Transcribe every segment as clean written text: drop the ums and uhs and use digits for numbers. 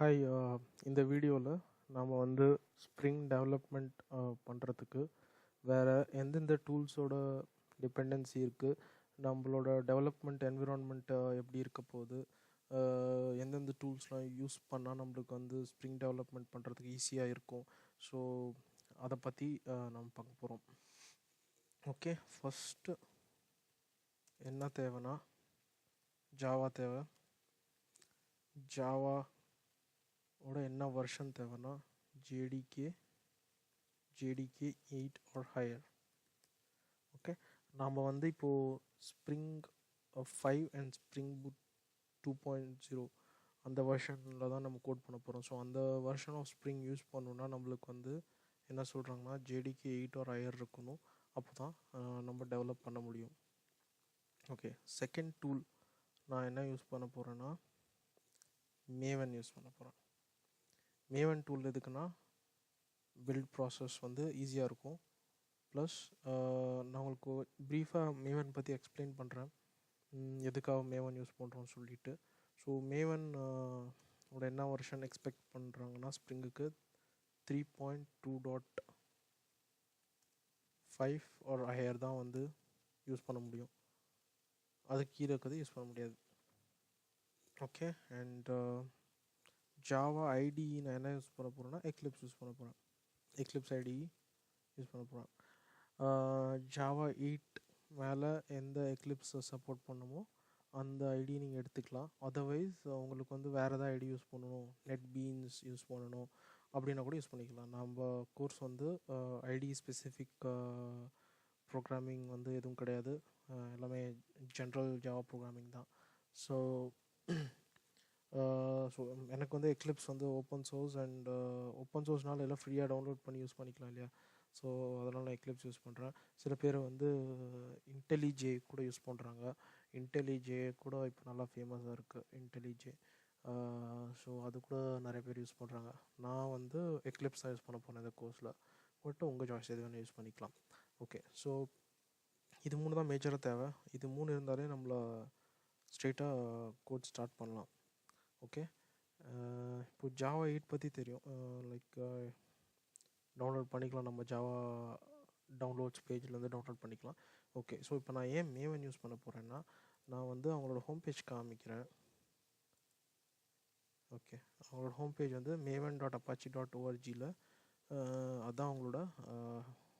Hi. இந்த வீடியோவில் நாம் வந்து ஸ்ப்ரிங் டெவலப்மெண்ட் பண்ணுறதுக்கு வேறு எந்தெந்த டூல்ஸோட டிபெண்டன்சி இருக்குது, நம்மளோட டெவலப்மெண்ட் என்விரான்மெண்ட் எப்படி இருக்க போகுது, எந்தெந்த டூல்ஸ்லாம் யூஸ் பண்ணால் நம்மளுக்கு வந்து ஸ்ப்ரிங் டெவலப்மெண்ட் பண்ணுறதுக்கு ஈஸியாக இருக்கும். ஸோ அதை பற்றி நம்ம பார்க்க போகிறோம். ஓகே, ஃபஸ்ட்டு என்ன தேவைன்னா ஜாவா தேவை. ஜாவாவோட என்ன வெர்ஷன் தேவைன்னா ஜேடிகே 8 or higher. ஓகே, நாம் வந்து இப்போது ஸ்ப்ரிங் 5 அண்ட் ஸ்ப்ரிங் பூட் 2.0 அந்த வெர்ஷனில் தான் நம்ம கோட் பண்ண போகிறோம். ஸோ அந்த வெர்ஷன் ஆஃப் ஸ்ப்ரிங் யூஸ் பண்ணணுன்னா நம்மளுக்கு வந்து என்ன சொல்கிறாங்கன்னா ஜேடிகே 8 or higher இருக்கணும். அப்போ தான் நம்ம டெவலப் பண்ண முடியும். ஓகே, செகண்ட் டூல் நான் என்ன யூஸ் பண்ண போகிறேன்னா மேவன் யூஸ் பண்ண போகிறேன். மேவன் டூல் எதுக்குன்னா பில்ட் ப்ராசஸ் வந்து ஈஸியாக இருக்கும். ப்ளஸ் நான் உங்களுக்கு ப்ரீஃபாக மேவன் பற்றி எக்ஸ்பிளைன் பண்ணுறேன், எதுக்காக மேவன் யூஸ் பண்ணுறோன்னு சொல்லிட்டு. ஸோ மேவன் ஓட என்ன வெர்ஷன் எக்ஸ்பெக்ட் பண்ணுறாங்கன்னா ஸ்ப்ரிங்குக்கு 3.2.5 or higher தான் வந்து யூஸ் பண்ண முடியும். அது கீழே இருக்கிறது யூஸ் பண்ண முடியாது. ஓகே, அண்ட் ஜாவா ஐடிஇ நான் என்ன யூஸ் பண்ண போகிறேன்னா எக்லிப்ஸ் யூஸ் பண்ண போகிறேன். எக்லிப்ஸ் ஐடிஇ யூஸ் பண்ண போகிறேன். ஜாவா 8 மேலே எந்த எக்லிப்ஸை சப்போர்ட் பண்ணுமோ அந்த ஐடி நீங்கள் எடுத்துக்கலாம். அதர்வைஸ் உங்களுக்கு வந்து வேறு எதாவது ஐடி யூஸ் பண்ணணும், நெட் பீன்ஸ் யூஸ் பண்ணணும் அப்படின்னா கூட யூஸ் பண்ணிக்கலாம். நம்ம கோர்ஸ் வந்து ஐடி ஸ்பெசிஃபிக் ப்ரோக்ராமிங் வந்து எதுவும் கிடையாது, எல்லாமே ஜென்ரல் ஜாவா ப்ரோக்ராமிங் தான். ஸோ எனக்கு வந்து எக்லிப்ஸ் வந்து ஓப்பன் சோர்ஸ் அண்ட் ஓப்பன் சோர்ஸ்னால எல்லாம் ஃப்ரீயாக டவுன்லோட் பண்ணி யூஸ் பண்ணிக்கலாம் இல்லையா. ஸோ அதனால் நான் எக்லிப்ஸ் யூஸ் பண்ணுறேன். சில பேர் வந்து இன்டெலிஜே கூட யூஸ் பண்ணுறாங்க. இன்டெலிஜே கூட இப்போ நல்லா ஃபேமஸாக இருக்குது இன்டெலிஜே. ஸோ அது கூட நிறைய பேர் யூஸ் பண்ணுறாங்க. நான் வந்து எக்லிப்ஸ் தான் யூஸ் பண்ண போனேன் இந்த கோர்ஸில். பட் உங்கள் சாய்ஸ் எது வேணும் யூஸ் பண்ணிக்கலாம். ஓகே, ஸோ இது 3 தான் மேஜராக தேவை. இது 3 இருந்தாலே நம்மளை ஸ்ட்ரெயிட்டாக கோட் ஸ்டார்ட் பண்ணலாம். ஓகே, இப்போ ஜாவா 8 பற்றி தெரியும், லைக் டவுன்லோட் பண்ணிக்கலாம். நம்ம ஜாவா டவுன்லோட்ஸ் பேஜ்லேருந்து டவுன்லோட் பண்ணிக்கலாம். ஓகே, ஸோ இப்போ நான் ஏன் மேவன் யூஸ் பண்ண போகிறேன்னா நான் வந்து அவங்களோட ஹோம் பேஜ் காமிக்கிறேன். ஓகே, அவங்களோட ஹோம் பேஜ் வந்து maven.apache.orgயில் அதுதான் அவங்களோட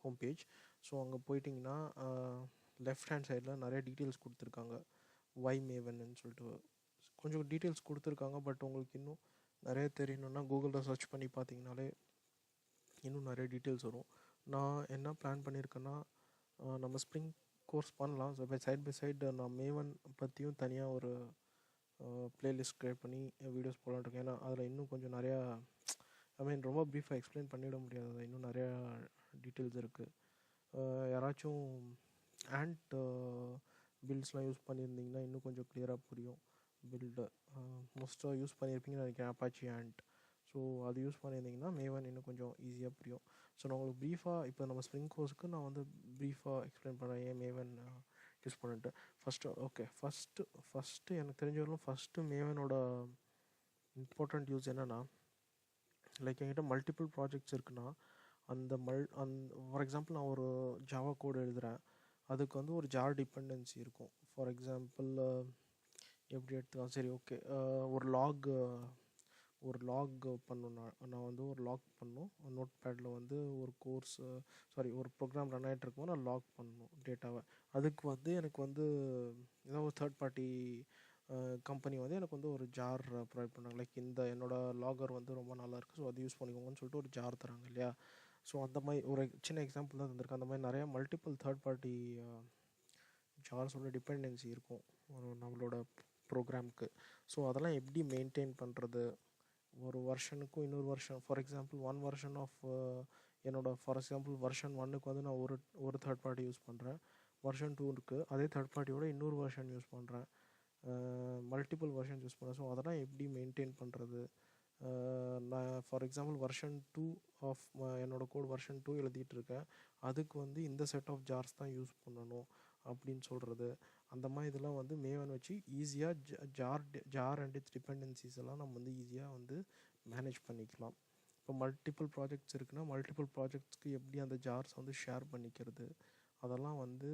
ஹோம் பேஜ். ஸோ அங்கே போயிட்டிங்கன்னா லெஃப்ட் ஹேண்ட் சைடில் நிறைய டீட்டெயில்ஸ் கொடுத்துருக்காங்க. வை மேவன்னு சொல்லிட்டு கொஞ்சம் டீட்டெயில்ஸ் கொடுத்துருக்காங்க. பட் உங்களுக்கு இன்னும் நிறைய தெரியணுன்னா கூகுளில் சர்ச் பண்ணி பார்த்தீங்கனாலே இன்னும் நிறைய டீட்டெயில்ஸ் வரும். நான் என்ன பிளான் பண்ணியிருக்கேன்னா நம்ம ஸ்ப்ரிங் கோர்ஸ் பண்ணலாம். ஸோ சைட் பை சைடு நான் மேவன் பற்றியும் தனியாக ஒரு ப்ளேலிஸ்ட் க்ரியேட் பண்ணி வீடியோஸ் போடலான்ட்ருக்கேன். ஏன்னா அதில் இன்னும் கொஞ்சம் நிறையா ரொம்ப ப்ரீஃபாக எக்ஸ்பிளைன் பண்ணிவிட முடியாது, அது இன்னும் நிறையா டீட்டெயில்ஸ் இருக்குது. யாராச்சும் ஆண்ட் பில்ட்ஸ்லாம் யூஸ் பண்ணியிருந்தீங்கன்னா இன்னும் கொஞ்சம் கிளியராக புரியும். பில்டு மோஸ்ட்டாக யூஸ் பண்ணியிருப்பீங்கன்னு நினைக்கிறேன், அப்பாச்சி ஆண்ட். ஸோ அது யூஸ் பண்ணியிருந்தீங்கன்னா மேவன் இன்னும் கொஞ்சம் ஈஸியாக புரியும். ஸோ நான் உங்களுக்கு ப்ரீஃபாக இப்போ நம்ம ஸ்ப்ரிங் கோர்ஸுக்கு நான் வந்து ப்ரீஃபாக எக்ஸ்பிளைன் பண்ணுறேன் ஏன் மேவன் யூஸ் பண்ணிட்டு. ஃபஸ்ட்டு எனக்கு தெரிஞ்சவரைக்கும் ஃபஸ்ட்டு மேவனோட இம்பார்ட்டண்ட் யூஸ் என்னென்னா, லைக் என்கிட்ட மல்டிபிள் ப்ராஜெக்ட்ஸ் இருக்குன்னா ஃபார் எக்ஸாம்பிள் நான் ஒரு ஜாவா கோடு எழுதுகிறேன், அதுக்கு வந்து ஒரு ஜார் டிபெண்டன்சி இருக்கும். ஃபார் எக்ஸாம்பிள் எப்படி எடுத்துக்கலாம், சரி ஓகே, ஒரு லாக் பண்ணணும். நான் வந்து ஒரு லாக் பண்ணணும் நோட் பேடில் வந்து ஒரு ஒரு ப்ரோக்ராம் ரன் ஆகிட்டு இருக்கும்போது நான் லாக் பண்ணணும் டேட்டாவை. அதுக்கு வந்து எனக்கு வந்து ஏதாவது ஒரு தேர்ட் பார்ட்டி கம்பெனி வந்து எனக்கு வந்து ஒரு ஜார் ப்ரொவைட் பண்ணாங்க. லைக் இந்த என்னோடய லாகர் வந்து ரொம்ப நல்லாயிருக்கு, ஸோ அது யூஸ் பண்ணிக்கோங்கன்னு சொல்லிட்டு ஒரு ஜார் தராங்க இல்லையா. ஸோ அந்த மாதிரி ஒரு சின்ன எக்ஸாம்பிள் தான் தந்திருக்கேன். அந்த மாதிரி நிறையா மல்டிபிள் தேர்ட் பார்ட்டி ஜார்ஸோட டிபெண்டன்சி இருக்கும் நம்மளோட ப்ரோக்ராமுக்கு. ஸோ அதெல்லாம் எப்படி மெயின்டைன் பண்ணுறது, ஒரு வருஷனுக்கும் இன்னொரு வருஷன், for example one version of for example version 1க்கு வந்து நான் ஒரு தேர்ட் பார்ட்டி யூஸ் பண்ணுறேன். வெர்ஷன் 2க்கு அதே தேர்ட் பார்ட்டியோட இன்னொரு வெர்ஷன் யூஸ் பண்ணுறேன், மல்டிபிள் வெர்ஷன் யூஸ் பண்ணுறேன். ஸோ அதெல்லாம் எப்படி மெயின்டைன் பண்ணுறது. நான் ஃபார் எக்ஸாம்பிள் வெர்ஷன் 2 ஆஃப் என்னோடய கோட் வெர்ஷன் 2 எழுதிட்டுருக்கேன், அதுக்கு வந்து இந்த செட் ஆஃப் ஜார்ஸ் தான் யூஸ் பண்ணணும் அப்படின்னு சொல்கிறது. அந்த மாதிரி இதெல்லாம் வந்து மேவன் வச்சு ஈஸியாக ஜார் அண்ட் இட்ஸ் டிபெண்டன்சிஸ் எல்லாம் நம்ம வந்து ஈஸியாக வந்து மேனேஜ் பண்ணிக்கலாம். இப்போ மல்டிபிள் ப்ராஜெக்ட்ஸ் இருக்குன்னா மல்டிபிள் ப்ராஜெக்ட்ஸ்க்கு எப்படி அந்த ஜார்ஸ் வந்து ஷேர் பண்ணிக்கிறது அதெல்லாம் வந்து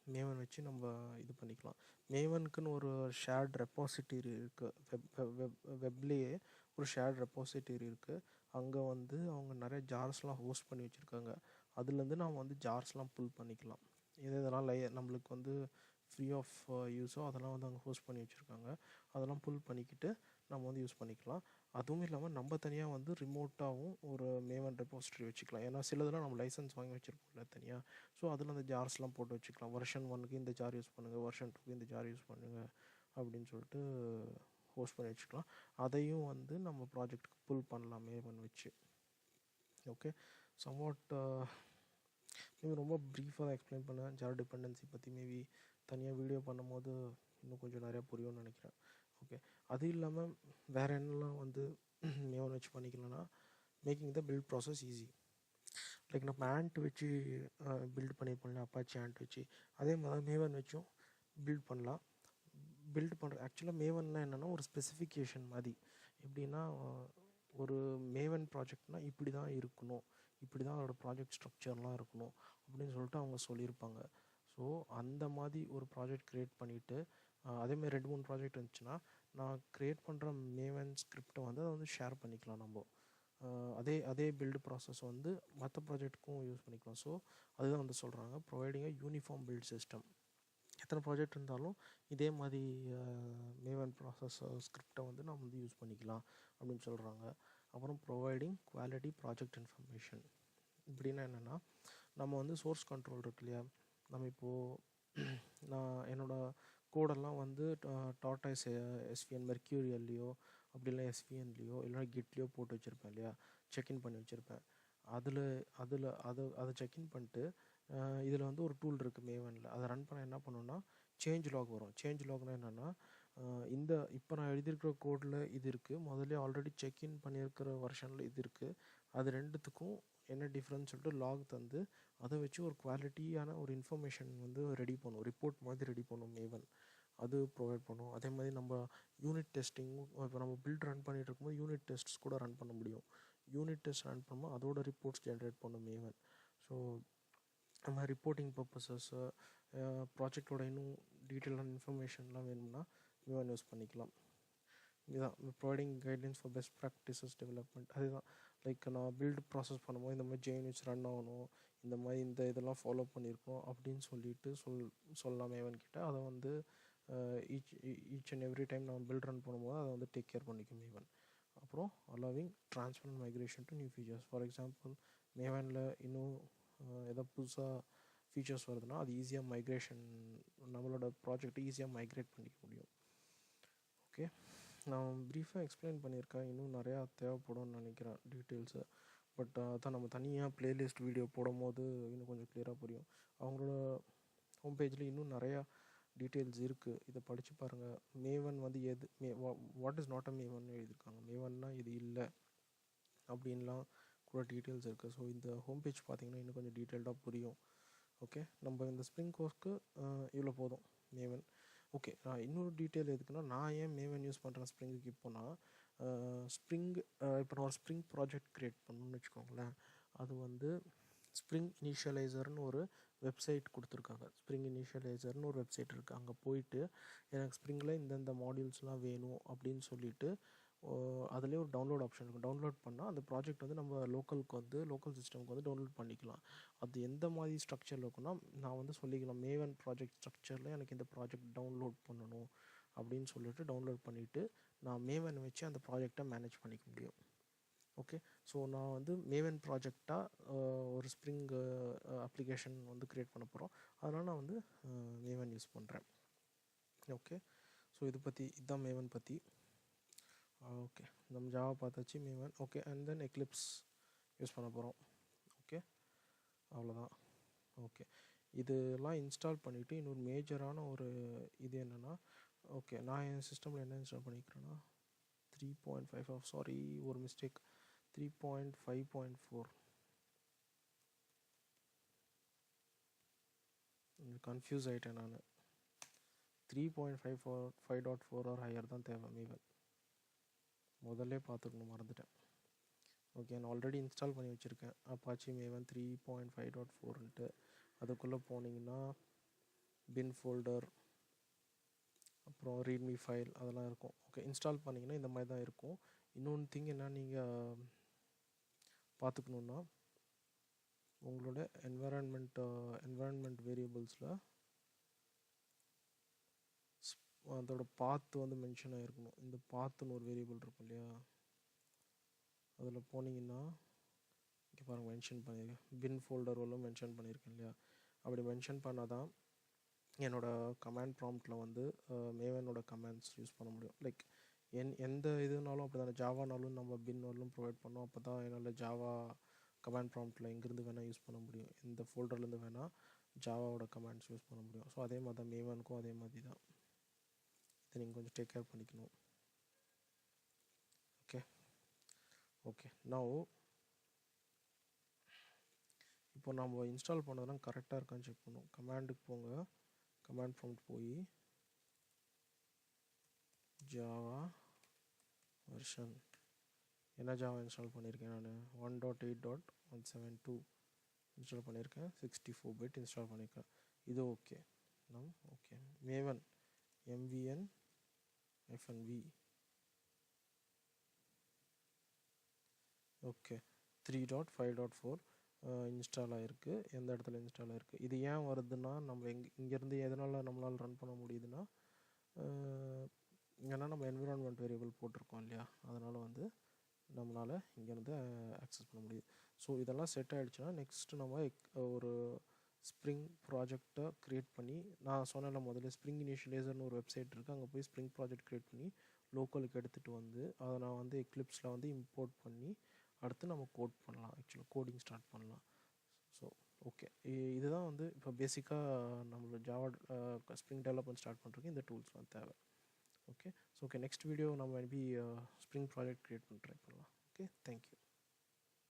மேவன் வச்சு நம்ம இது பண்ணிக்கலாம். மேவனுக்குன்னு ஒரு ஷேர்ட் ரெப்பாசிட்டரி இருக்குது, வெப்லேயே ஒரு ஷேர்ட் ரெப்பாசிட்டரி இருக்குது. அங்கே வந்து அவங்க நிறைய ஜார்ஸ்லாம் ஹோஸ்ட் பண்ணி வச்சுருக்காங்க. அதுலேருந்து நம்ம வந்து ஜார்ஸ்லாம் புல் பண்ணிக்கலாம். இதெல்லாம் நம்மளுக்கு வந்து ஃப்ரீ ஆஃப் யூஸோ அதெல்லாம் வந்து அங்கே ஹோஸ்ட் பண்ணி வச்சுருக்காங்க. அதெல்லாம் புல் பண்ணிக்கிட்டு நம்ம வந்து யூஸ் பண்ணிக்கலாம். அதுவும் இல்லாமல் நம்ம தனியாக வந்து ரிமோட்டாகவும் ஒரு மேவன் ரெப்பாசிட்டரி வச்சுக்கலாம். ஏன்னா சிலதெல்லாம் நம்ம லைசன்ஸ் வாங்கி வச்சுருப்போம்ல தனியாக. ஸோ அதில் அந்த ஜார்ஸ்லாம் போட்டு வச்சுக்கலாம். வெர்ஷன் 1க்கு இந்த ஜார் யூஸ் பண்ணுங்கள், வெர்ஷன் 2க்கு இந்த ஜார் யூஸ் பண்ணுங்கள் அப்படின்னு சொல்லிட்டு ஹோஸ்ட் பண்ணி வச்சுக்கலாம். அதையும் வந்து நம்ம ப்ராஜெக்ட்டுக்கு புல் பண்ணலாம் மேவன் வச்சு. ஓகே, சம்வாட் மேபி ரொம்ப ப்ரீஃபாக தான் எக்ஸ்பிளைன் பண்ணேன் ஜார் டிபெண்டன்சி பற்றி. மேபி தனியாக வீடியோ பண்ணும்போது இன்னும் கொஞ்சம் நிறையா புரியும்னு நினைக்கிறேன். ஓகே, அது இல்லாமல் வேறு என்னெல்லாம் வந்து மேவன் வச்சு பண்ணிக்கலாம்னா making the build process easy. Like நம்ம ஆண்ட் வச்சு பில்ட் பண்ணியிருப்போம்ல, அப்பாச்சி ஆண்ட் வச்சு, அதே மாதிரி மேவன் வச்சும் பில்ட் பண்ணலாம். பில்ட் பண்ணுற ஆக்சுவலாக மேவன்னா என்னென்னா ஒரு ஸ்பெசிஃபிகேஷன் மாதிரி. எப்படின்னா ஒரு மேவன் ப்ராஜெக்ட்னால் இப்படி தான் இருக்கணும், இப்படி தான் அதோடய ப்ராஜெக்ட் ஸ்ட்ரக்சர்லாம் இருக்கணும் அப்படின்னு சொல்லிட்டு அவங்க சொல்லியிருப்பாங்க. ஸோ அந்த மாதிரி ஒரு ப்ராஜெக்ட் க்ரியேட் பண்ணிவிட்டு அதேமாதிரி 2-3 ப்ராஜெக்ட் இருந்துச்சுன்னா நான் க்ரியேட் பண்ணுற மேவன் ஸ்கிரிப்டை வந்து அதை வந்து ஷேர் பண்ணிக்கலாம் நம்ம. அதே பில்டு ப்ராசஸ் வந்து மற்ற ப்ராஜெக்ட்டுக்கும் யூஸ் பண்ணிக்கலாம். ஸோ அதுதான் வந்து சொல்கிறாங்க providing a uniform build system. எத்தனை ப்ராஜெக்ட் இருந்தாலும் இதே மாதிரி மேவன் ப்ராசஸ் ஸ்கிரிப்டை வந்து நம்ம வந்து யூஸ் பண்ணிக்கலாம் அப்படின்னு சொல்கிறாங்க. அப்புறம் ப்ரொவைடிங் குவாலிட்டி ப்ராஜெக்ட் இன்ஃபர்மேஷன். இப்படின்னா என்னென்னா நம்ம வந்து சோர்ஸ் கண்ட்ரோல் இருக்கு இல்லையா, நம்ம இப்போது நான் என்னோடய கோடெல்லாம் வந்து டார்டாய்ஸ் எஸ்விஎன் மெர்க்யூரியல்லையோ அப்படி இல்லை எஸ்விஎன்லேயோ இல்லைனா கிட்லேயோ போட்டு வச்சுருப்பேன் இல்லையா, செக்இன் பண்ணி வச்சுருப்பேன். அதை செக்இன் பண்ணிட்டு இதில் வந்து ஒரு டூல் இருக்குது மேவனில், அதை ரன் பண்ண என்ன பண்ணணுன்னா சேஞ்ச் லாக் வரும். சேஞ்ச் லாக்னால் என்னென்னா இப்போ நான் எழுதியிருக்கிற கோடில் இது இருக்குது, முதல்ல ஆல்ரெடி செக்இன் பண்ணியிருக்கிற வெர்ஷனில் இது இருக்குது, அது ரெண்டுத்துக்கும் என்ன டிஃப்ரென்ஸ் சொல்லிட்டு லாக் தந்து அதை வச்சு ஒரு குவாலிட்டியான ஒரு இன்ஃபர்மேஷன் வந்து ரெடி பண்ணும், ரிப்போர்ட் மாதிரி ரெடி பண்ணும் மேவன். அது ப்ரொவைட் பண்ணும். அதே மாதிரி நம்ம யூனிட் டெஸ்டிங், இப்போ நம்ம பில்ட் ரன் பண்ணிகிட்டு இருக்கும்போது யூனிட் டெஸ்ட்ஸ் கூட ரன் பண்ண முடியும். யூனிட் டெஸ்ட் ரன் பண்ணும்போது அதோட ரிப்போர்ட்ஸ் ஜென்ரேட் பண்ணும் மேவன். ஸோ நம்ம ரிப்போர்ட்டிங் பர்பஸஸ் ப்ராஜெக்டோட இன்னும் டீட்டெயிலான இன்ஃபர்மேஷன்லாம் வேணும்னா மேவன் யூஸ் பண்ணிக்கலாம். இதுதான் providing guidelines for best practices development. அதுதான் லைக் நான் பில்டு ப்ராசஸ் பண்ணும்போது இந்த மாதிரி ஜேஎன்யூஸ் ரன் ஆகணும், இந்த மாதிரி இந்த இதெல்லாம் ஃபாலோ பண்ணியிருக்கோம் அப்படின்னு சொல்லிட்டு சொல்லலாம் மேவன்கிட்ட. அதை வந்து ஈச் அண்ட் எவ்ரி டைம் நம்ம பில்ட் ரன் பண்ணும்போது அதை வந்து டேக் கேர் பண்ணிக்கும் மேவன். அப்புறம் allowing transfer and migration to new features. For example மேவனில் இன்னும் ஏதோ புதுசாக ஃபீச்சர்ஸ் வருதுன்னா அது ஈஸியாக மைக்ரேஷன், நம்மளோட ப்ராஜெக்டை ஈஸியாக மைக்ரேட் பண்ணிக்க முடியும். ஓகே, நான் ப்ரீஃபாக எக்ஸ்பிளைன் பண்ணியிருக்கேன், இன்னும் நிறையா தேவைப்படும்னு நினைக்கிறேன் டீட்டெயில்ஸு. பட் அதான் நம்ம தனியாக ப்ளேலிஸ்ட் வீடியோ போடும் போது இன்னும் கொஞ்சம் க்ளியராக புரியும். அவங்களோட ஹோம் பேஜில் இன்னும் நிறையா டீட்டெயில்ஸ் இருக்குது, இதை படித்து பாருங்கள். மேவன் வந்து what is not a Maven எழுதியிருக்காங்க, மேவன்னா இது இல்லை அப்படின்லாம் கூட டீட்டெயில்ஸ் இருக்குது. ஸோ இந்த ஹோம் பேஜ் பார்த்திங்கன்னா இன்னும் கொஞ்சம் டீட்டெயில்டாக புரியும். ஓகே, நம்ம இந்த ஸ்ப்ரிங் கோர்ஸ்க்கு இவ்வளோ போதும் மேவன். ஓகே, நான் இன்னொரு டீட்டெயில் எதுக்குன்னா நான் ஏன் மேவன் யூஸ் பண்ணுறேன் ஸ்ப்ரிங்குக்கு இப்போனா, ஸ்ப்ரிங் இப்போ நான் ஒரு ஸ்ப்ரிங் ப்ராஜெக்ட் க்ரியேட் பண்ணணும்னு வச்சுக்கோங்களேன். அது வந்து ஸ்ப்ரிங் இனிஷியலைசர்னு ஒரு வெப்சைட் கொடுத்துருக்காங்க. ஸ்ப்ரிங் இனிஷியலைசர்னு ஒரு வெப்சைட் இருக்குது. அங்கே போயிட்டு எனக்கு ஸ்ப்ரிங்கில் இந்தந்த மாடியூல்ஸ்லாம் வேணும் அப்படின்னு சொல்லிட்டு அதிலே ஒரு டவுன்லோட் ஆப்ஷன் இருக்கும். டவுன்லோட் பண்ணால் அந்த ப்ராஜெக்ட் வந்து நம்ம லோக்கல் சிஸ்டமுக்கு வந்து டவுன்லோட் பண்ணிக்கலாம். அது எந்த மாதிரி ஸ்ட்ரக்சரில் இருக்குன்னா நான் வந்து சொல்லிக்கலாம், மேவன் ப்ராஜெக்ட் ஸ்ட்ரக்சரில் எனக்கு இந்த ப்ராஜெக்ட் டவுன்லோட் பண்ணணும் அப்படின்னு சொல்லிட்டு டவுன்லோட் பண்ணிவிட்டு நான் மேவன் வச்சு அந்த ப்ராஜெக்டை மேனேஜ் பண்ணிக்க முடியும். ஓகே, ஸோ நான் வந்து மேவன் ப்ராஜெக்டாக ஒரு ஸ்ப்ரிங் அப்ளிகேஷன் வந்து க்ரியேட் பண்ண போகிறோம். அதனால் நான் வந்து மேவன் யூஸ் பண்ணுறேன். ஓகே, ஸோ இதுதான் மேவன் பற்றி. ஓகே, நம்ம ஜாவா பார்த்தாச்சு, Maven. Okay, and then Eclipse use பண்ண போகிறோம். ஓகே, அவ்வளோதான். ஓகே, இதெல்லாம் இன்ஸ்டால் பண்ணிவிட்டு இன்னொரு மேஜரான ஒரு இது என்னென்னா, ஓகே நான் என் சிஸ்டமில் என்ன இன்ஸ்டால் பண்ணிக்கிறேன்னா 3.5 சாரி ஒரு மிஸ்டேக் 3.5.4 கன்ஃபியூஸ் ஆகிட்டேன் நான். 3.5.4 ஆர் ஹையர் தான் தேவை மேவன். முதல்ல பார்த்துக்கணும், மறந்துட்டேன். ஓகே, நான் ஆல்ரெடி இன்ஸ்டால் பண்ணி வச்சுருக்கேன் அப்பாச்சி மேவன் 3.5.4ன்ட்டு. அதுக்குள்ளே போனீங்கன்னா பின் ஃபோல்டர், அப்புறம் ரீட்மி ஃபைல் அதெல்லாம் இருக்கும். ஓகே, இன்ஸ்டால் பண்ணிங்கன்னா இந்த மாதிரி தான் இருக்கும். இன்னொன்று திங் என்ன நீங்கள் பார்த்துக்கணுன்னா, உங்களோட என்விரான்மெண்ட் வேரியபிள்ஸில் அதோட பாத்து வந்து மென்ஷன் ஆகிருக்கணும். இந்த பாத்துன்னு ஒரு வேரியபிள் இருக்கும் இல்லையா, அதில் போனீங்கன்னா இங்கே பாருங்கள் மென்ஷன் பண்ணியிருக்கேன். பின் ஃபோல்டர் எல்லாம் மென்ஷன் பண்ணியிருக்கேன் இல்லையா, அப்படி மென்ஷன் பண்ணால் தான் என்னோடய கமாண்ட் ப்ராம்ப்டில் வந்து மேவனோட கமாண்ட்ஸ் யூஸ் பண்ண முடியும். லைக் எந்த இதுனாலும் அப்படி தானே, ஜாவானாலும் நம்ம பின் வரலும் ப்ரொவைட் பண்ணோம். அப்போ தான் என்னால் ஜாவா கமாண்ட் ப்ராம்ப்டில் எங்கேருந்து வேணால் யூஸ் பண்ண முடியும், எந்த ஃபோல்டர்லேருந்து வேணால் ஜாவாவோட கமாண்ட்ஸ் யூஸ் பண்ண முடியும். ஸோ அதே மாதிரி தான் மேவனுக்கும் அதே மாதிரி தான். இதை நீங்கள் கொஞ்சம் டேக் கேர் பண்ணிக்கணும். ஓகே நவ் இப்போ நம்ம இன்ஸ்டால் பண்ணதெல்லாம் கரெக்டாக இருக்கான்னு செக் பண்ணுவோம். கமாண்டுக்கு போங்க, கமாண்ட் ப்ராம்ப்ட் போய் ஜாவா வெர்ஷன், என்ன ஜாவா இன்ஸ்டால் பண்ணியிருக்கேன் நான் 1.8.172 இன்ஸ்டால் பண்ணியிருக்கேன். 64 பிட் இன்ஸ்டால் பண்ணியிருக்கேன். இது okay. Okay Maven MVN-V okay 3.5.4 install ஆகிருக்கு. எந்த இடத்துல இன்ஸ்டால் ஆகிருக்கு, இது ஏன் வருதுன்னா, நம்ம இங்கேருந்து எதனால் நம்மளால் ரன் பண்ண முடியுதுன்னா, ஏன்னா நம்ம என்விரான்மெண்ட் வேரியபிள் போட்டிருக்கோம் இல்லையா, அதனால் வந்து நம்மளால் இங்கேருந்து ஆக்சஸ் பண்ண முடியுது. ஸோ இதெல்லாம் செட் ஆகிடுச்சுன்னா நெக்ஸ்ட்டு நம்ம ஒரு ஸ்ப்ரிங் ப்ராஜெக்டை க்ரியேட் பண்ணி, நான் சொன்னேன்ல முதல்ல ஸ்ப்ரிங் இனிஷியலைசர்னு ஒரு வெப்சைட் இருக்குது, அங்கே போய் ஸ்ப்ரிங் ப்ராஜெக்ட் க்ரியேட் பண்ணி லோக்கலுக்கு எடுத்துகிட்டு வந்து அதை நான் வந்து எக்லிப்ஸில் வந்து இம்போர்ட் பண்ணி அடுத்து நம்ம கோட் பண்ணலாம், ஆக்சுவலாக கோடிங் ஸ்டார்ட் பண்ணலாம். ஸோ ஓகே, இதுதான் வந்து இப்போ பேசிக்காக நம்மளோட ஜாவா ஸ்ப்ரிங் டெவலப்மெண்ட் ஸ்டார்ட் பண்ணுறதுக்கு இந்த டூல்ஸ்லாம் தேவை. Okay, so okay next video நம்ம மேபி ஸ்ப்ரிங் ப்ராஜெக்ட் க்ரியேட் பண்ண ட்ரை பண்ணலாம். Okay, thank you.